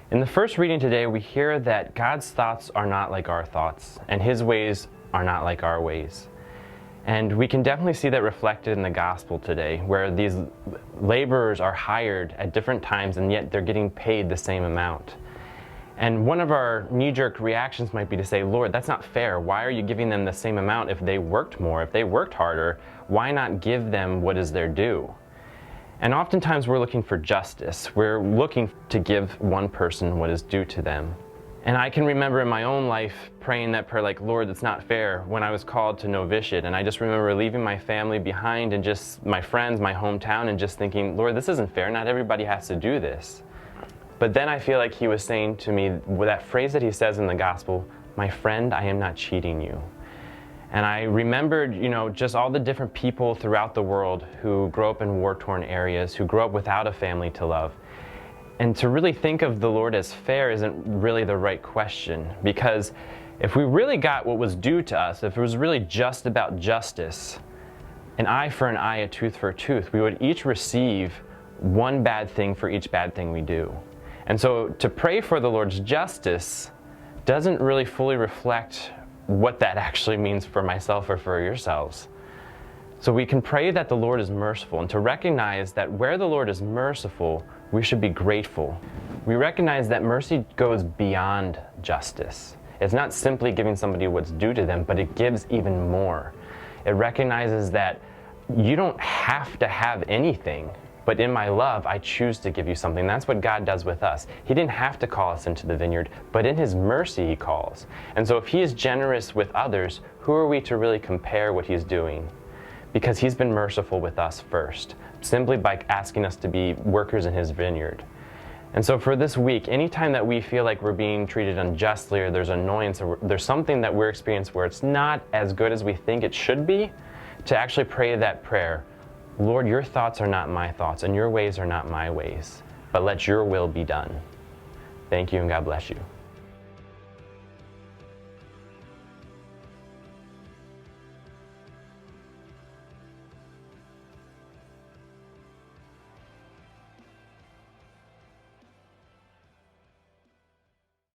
In the first reading today, we hear that God's thoughts are not like our thoughts, and His ways are not like our ways. And we can definitely see that reflected in the gospel today, where these laborers are hired at different times and yet they're getting paid the same amount. And one of our knee-jerk reactions might be to say, Lord, that's not fair. Why are you giving them the same amount if they worked more, if they worked harder? Why not give them what is their due? And oftentimes we're looking for justice. We're looking to give one person what is due to them. And I can remember in my own life praying that prayer like, Lord, it's not fair, when I was called to novitiate. And I just remember leaving my family behind and just my friends, my hometown, and just thinking, Lord, this isn't fair. Not everybody has to do this. But then I feel like He was saying to me, with that phrase that He says in the gospel, my friend, I am not cheating you. And I remembered, just all the different people throughout the world who grow up in war-torn areas, who grow up without a family to love. And to really think of the Lord as fair isn't really the right question, because if we really got what was due to us, if it was really just about justice, an eye for an eye, a tooth for a tooth, we would each receive one bad thing for each bad thing we do. And so to pray for the Lord's justice doesn't really fully reflect what that actually means for myself or for yourselves. So we can pray that the Lord is merciful, and to recognize that where the Lord is merciful, we should be grateful. We recognize that mercy goes beyond justice. It's not simply giving somebody what's due to them, but it gives even more. It recognizes that you don't have to have anything, but in my love, I choose to give you something. That's what God does with us. He didn't have to call us into the vineyard, but in His mercy He calls. And so if He is generous with others, who are we to really compare what He's doing? Because He's been merciful with us first, simply by asking us to be workers in His vineyard. And so for this week, anytime that we feel like we're being treated unjustly, or there's annoyance, or there's something that we're experiencing where it's not as good as we think it should be, to actually pray that prayer, Lord, your thoughts are not my thoughts, and your ways are not my ways, but let your will be done. Thank you, and God bless you.